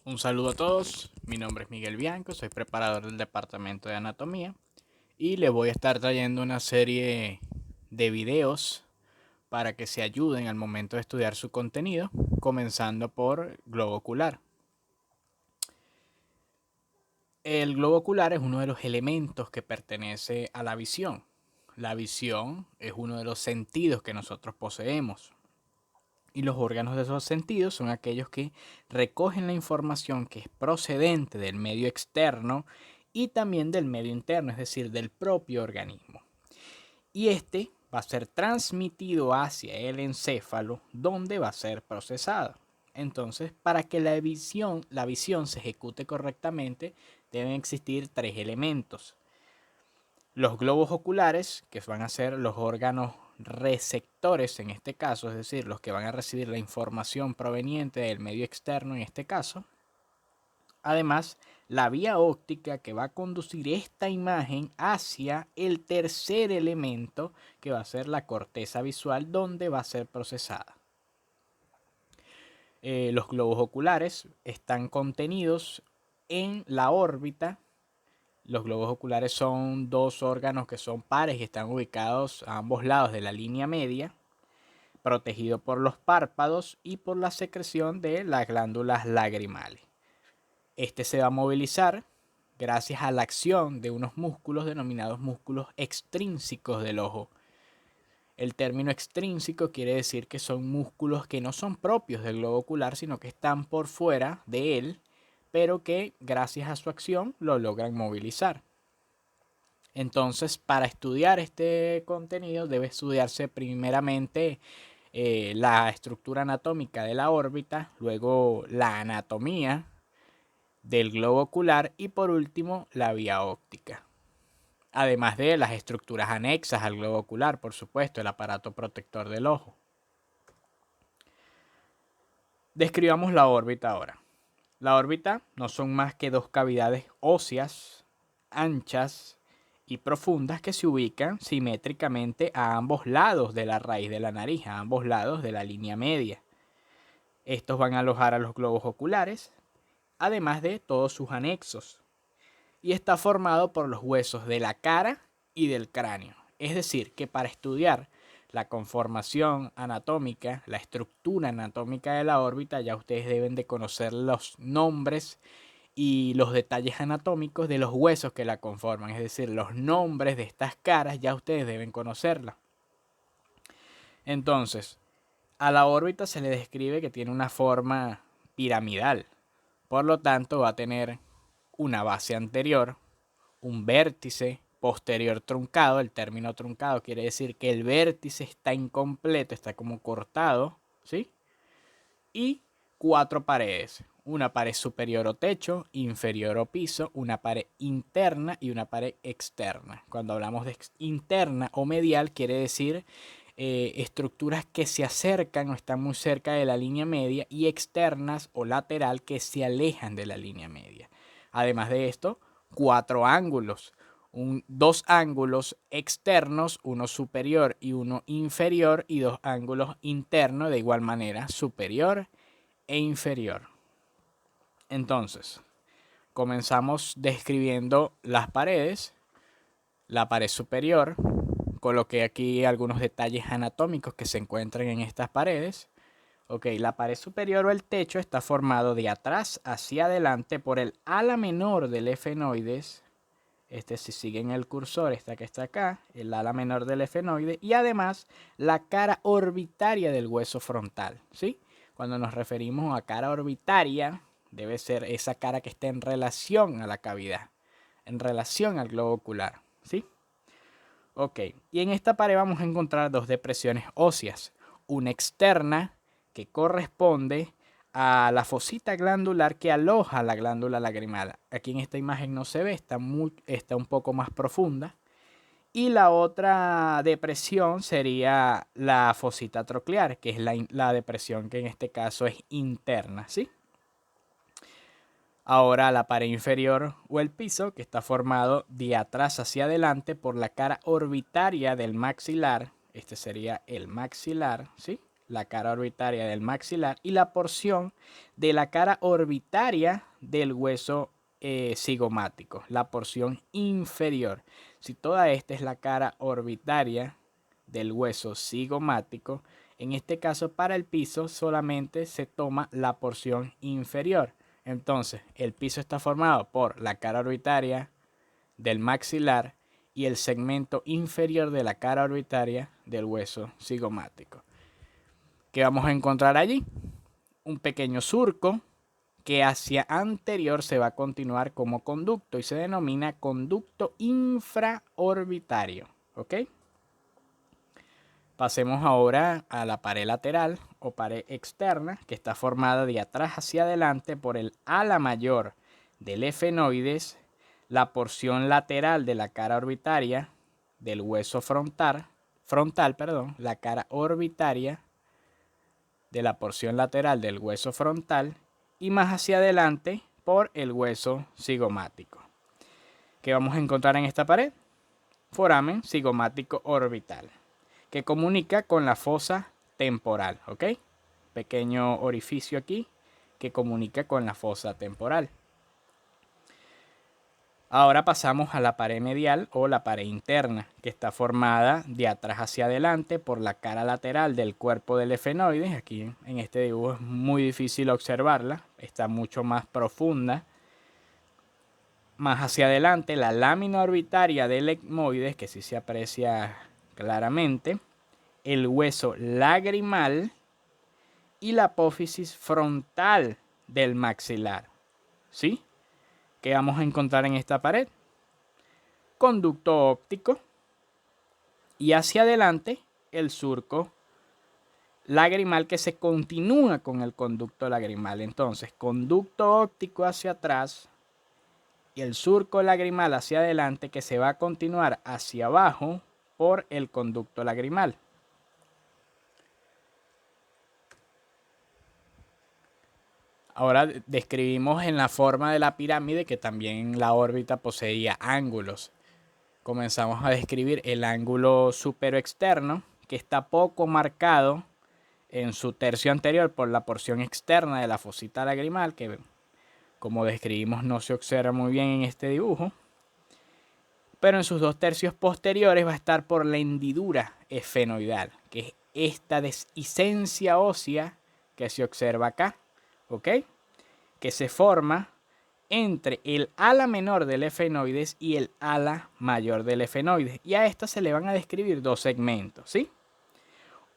Un saludo a todos, mi nombre es Miguel Bianco, soy preparador del departamento de anatomía y les voy a estar trayendo una serie de videos para que se ayuden al momento de estudiar su contenido, comenzando por globo ocular. El globo ocular es uno de los elementos que pertenece a la visión. La visión es uno de los sentidos que nosotros poseemos. Y los órganos de esos sentidos son aquellos que recogen la información que es procedente del medio externo y también del medio interno, es decir, del propio organismo. Y este va a ser transmitido hacia el encéfalo, donde va a ser procesado. Entonces, para que la visión se ejecute correctamente, deben existir tres elementos. Los globos oculares, que van a ser los órganos receptores en este caso, es decir, los que van a recibir la información proveniente del medio externo en este caso. Además, la vía óptica que va a conducir esta imagen hacia el tercer elemento, que va a ser la corteza visual, donde va a ser procesada. Los globos oculares están contenidos en la órbita. Los globos oculares son dos órganos que son pares y están ubicados a ambos lados de la línea media, protegido por los párpados y por la secreción de las glándulas lagrimales. Este se va a movilizar gracias a la acción de unos músculos denominados músculos extrínsecos del ojo. El término extrínseco quiere decir que son músculos que no son propios del globo ocular, sino que están por fuera de él, pero que gracias a su acción lo logran movilizar. Entonces, para estudiar este contenido debe estudiarse primeramente la estructura anatómica de la órbita, luego la anatomía del globo ocular y por último la vía óptica. Además de las estructuras anexas al globo ocular, por supuesto, el aparato protector del ojo. Describamos la órbita ahora. La órbita no son más que dos cavidades óseas, anchas y profundas que se ubican simétricamente a ambos lados de la raíz de la nariz, a ambos lados de la línea media. Estos van a alojar a los globos oculares, además de todos sus anexos, y está formado por los huesos de la cara y del cráneo. Es decir, que para estudiar la conformación anatómica, la estructura anatómica de la órbita, ya ustedes deben de conocer los nombres y los detalles anatómicos de los huesos que la conforman, es decir, los nombres de estas caras ya ustedes deben conocerla. Entonces, a la órbita se le describe que tiene una forma piramidal, por lo tanto va a tener una base anterior, un vértice posterior truncado. El término truncado quiere decir que el vértice está incompleto, está como cortado, ¿sí? Y cuatro paredes. Una pared superior o techo, inferior o piso, una pared interna y una pared externa. Cuando hablamos de interna o medial quiere decir estructuras que se acercan o están muy cerca de la línea media, y externas o lateral que se alejan de la línea media. Además de esto, cuatro ángulos. Dos ángulos externos, uno superior y uno inferior, y dos ángulos internos de igual manera, superior e inferior. Entonces, comenzamos describiendo las paredes. La pared superior, coloqué aquí algunos detalles anatómicos que se encuentran en estas paredes. Ok, la pared superior o el techo está formado de atrás hacia adelante por el ala menor del efenoides. Si siguen el cursor, esta que está acá, el ala menor del efenoide, y además la cara orbitaria del hueso frontal, ¿sí? Cuando nos referimos a cara orbitaria, debe ser esa cara que está en relación a la cavidad, en relación al globo ocular, ¿sí? Ok, y en esta pared vamos a encontrar dos depresiones óseas, una externa que corresponde a la fosita glandular que aloja la glándula lagrimal. Aquí en esta imagen no se ve, está un poco más profunda. Y la otra depresión sería la fosita troclear, que es la depresión que en este caso es interna, ¿sí? Ahora la pared inferior o el piso, que está formado de atrás hacia adelante por la cara orbitaria del maxilar. Este sería el maxilar, ¿sí? la cara orbitaria del maxilar, y la porción de la cara orbitaria del hueso cigomático, la porción inferior. Si toda esta es la cara orbitaria del hueso cigomático, en este caso para el piso solamente se toma la porción inferior. Entonces el piso está formado por la cara orbitaria del maxilar y el segmento inferior de la cara orbitaria del hueso cigomático. ¿Qué vamos a encontrar allí? Un pequeño surco que hacia anterior se va a continuar como conducto y se denomina conducto infraorbitario. ¿Ok? Pasemos ahora a la pared lateral o pared externa, que está formada de atrás hacia adelante por el ala mayor del efenoides, la porción lateral de la cara orbitaria del hueso frontal, la cara orbitaria de la porción lateral del hueso frontal y más hacia adelante por el hueso cigomático. ¿Qué vamos a encontrar en esta pared? Foramen cigomático orbital, que comunica con la fosa temporal, ¿ok? Pequeño orificio aquí que comunica con la fosa temporal. Ahora pasamos a la pared medial o la pared interna, que está formada de atrás hacia adelante por la cara lateral del cuerpo del efenoides. Aquí en este dibujo es muy difícil observarla, está mucho más profunda. Más hacia adelante la lámina orbitaria del etmoides, que sí se aprecia claramente, el hueso lagrimal y la apófisis frontal del maxilar. ¿Sí? ¿Qué vamos a encontrar en esta pared? Conducto óptico y hacia adelante el surco lagrimal que se continúa con el conducto lagrimal. Entonces, conducto óptico hacia atrás y el surco lagrimal hacia adelante que se va a continuar hacia abajo por el conducto lagrimal. Ahora describimos en la forma de la pirámide que también la órbita poseía ángulos. Comenzamos a describir el ángulo superoexterno, que está poco marcado en su tercio anterior por la porción externa de la fosita lagrimal, que como describimos no se observa muy bien en este dibujo. Pero en sus dos tercios posteriores va a estar por la hendidura esfenoidal, que es esta dehiscencia ósea que se observa acá, ¿ok? Que se forma entre el ala menor del efenoides y el ala mayor del efenoides. Y a esta se le van a describir dos segmentos, ¿sí?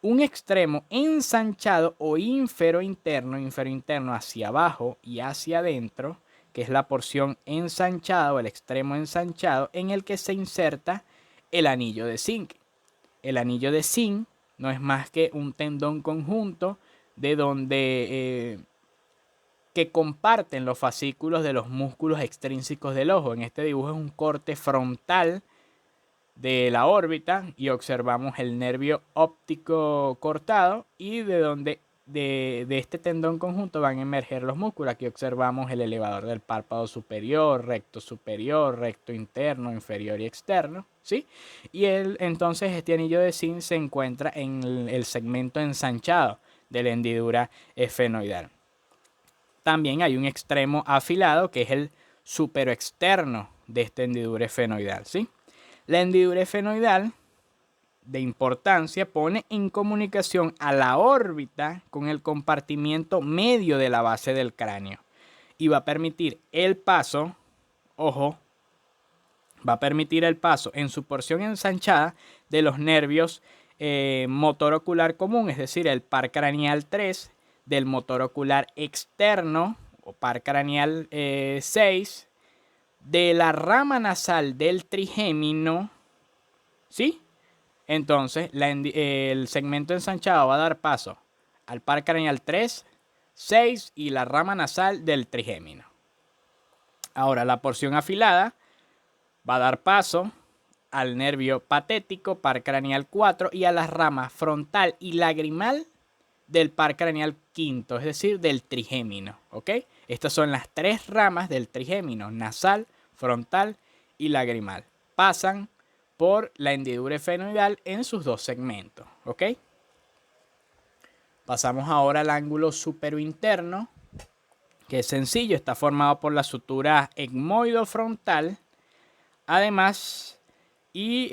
Un extremo ensanchado o inferointerno hacia abajo y hacia adentro, que es la porción ensanchada o el extremo ensanchado en el que se inserta el anillo de zinc. El anillo de zinc no es más que un tendón conjunto de donde que comparten los fascículos de los músculos extrínsecos del ojo. En este dibujo es un corte frontal de la órbita y observamos el nervio óptico cortado y de donde de este tendón conjunto van a emerger los músculos. Aquí observamos el elevador del párpado superior, recto interno, inferior y externo, ¿sí? Y entonces este anillo de zinc se encuentra en el segmento ensanchado de la hendidura esfenoidal. También hay un extremo afilado que es el superoexterno de esta hendidura esfenoidal, ¿sí? La hendidura esfenoidal de importancia pone en comunicación a la órbita con el compartimiento medio de la base del cráneo y va a permitir el paso, ojo, va a permitir el paso en su porción ensanchada de los nervios motor ocular común, es decir, el par craneal 3, del motor ocular externo o par craneal 6, de la rama nasal del trigémino, ¿sí? Entonces, el segmento ensanchado va a dar paso al par craneal 3, 6 y la rama nasal del trigémino. Ahora, la porción afilada va a dar paso al nervio patético, par craneal 4 y a las ramas frontal y lagrimal del par craneal quinto, es decir, del trigémino, ¿ok? Estas son las tres ramas del trigémino, nasal, frontal y lagrimal. Pasan por la hendidura esfenoidal en sus dos segmentos, ¿ok? Pasamos ahora al ángulo superointerno, que es sencillo, está formado por la sutura etmoidofrontal, además, y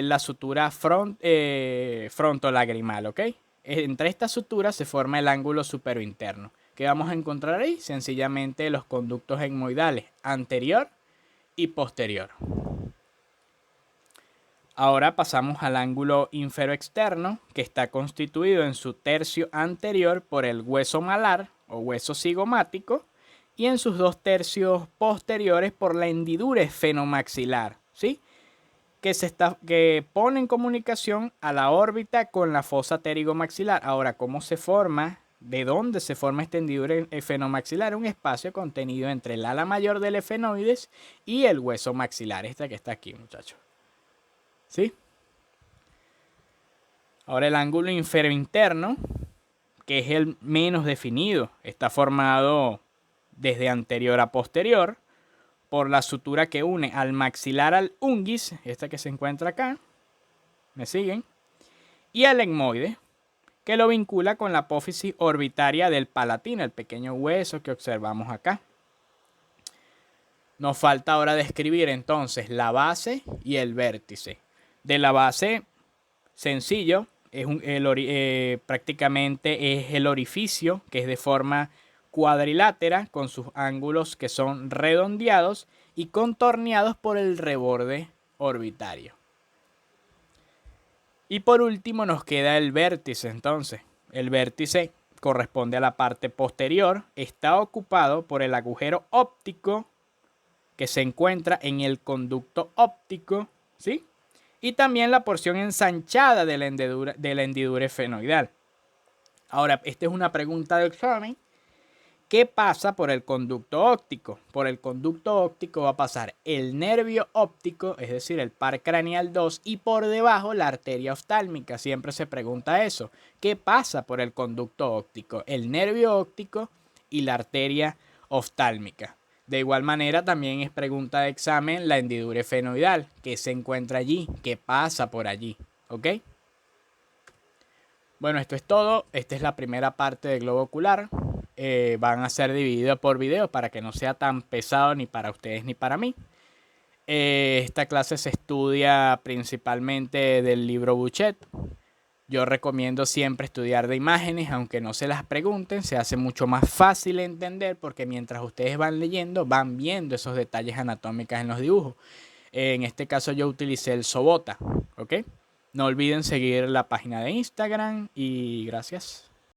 la sutura frontolagrimal, ¿ok? Entre estas suturas se forma el ángulo superointerno. ¿Qué vamos a encontrar ahí? Sencillamente los conductos etmoidales anterior y posterior. Ahora pasamos al ángulo inferoexterno, que está constituido en su tercio anterior por el hueso malar o hueso cigomático y en sus 2 tercios posteriores por la hendidura esfenomaxilar, ¿sí? Que pone en comunicación a la órbita con la fosa pterigomaxilar. Ahora, ¿cómo se forma? ¿De dónde se forma esta hendidura esfenomaxilar? Un espacio contenido entre el ala mayor del efenoides y el hueso maxilar, este que está aquí, muchachos. ¿Sí? Ahora el ángulo inferointerno, que es el menos definido, está formado desde anterior a posterior por la sutura que une al maxilar al unguis, esta que se encuentra acá, ¿me siguen? Y al etmoide, que lo vincula con la apófisis orbitaria del palatino, el pequeño hueso que observamos acá. Nos falta ahora describir entonces la base y el vértice. De la base, sencillo, prácticamente es el orificio, que es de forma cuadrilátera, con sus ángulos que son redondeados y contorneados por el reborde orbitario. Y por último nos queda el vértice. Entonces, el vértice corresponde a la parte posterior, está ocupado por el agujero óptico que se encuentra en el conducto óptico, ¿sí? Y también la porción ensanchada de la hendidura esfenoidal. Ahora, esta es una pregunta de examen. ¿Qué pasa por el conducto óptico? Por el conducto óptico va a pasar el nervio óptico, es decir, el par craneal 2, y por debajo la arteria oftálmica. Siempre se pregunta eso. ¿Qué pasa por el conducto óptico? El nervio óptico y la arteria oftálmica. De igual manera, también es pregunta de examen la hendidura esfenoidal. ¿Qué se encuentra allí? ¿Qué pasa por allí? ¿Ok? Bueno, esto es todo. Esta es la primera parte del globo ocular. Van a ser divididos por videos para que no sea tan pesado ni para ustedes ni para mí. Esta clase se estudia principalmente del libro Bouchet. Yo recomiendo siempre estudiar de imágenes, aunque no se las pregunten, se hace mucho más fácil entender porque mientras ustedes van leyendo, van viendo esos detalles anatómicos en los dibujos. En este caso yo utilicé el Sobota, ¿ok? No olviden seguir la página de Instagram y gracias.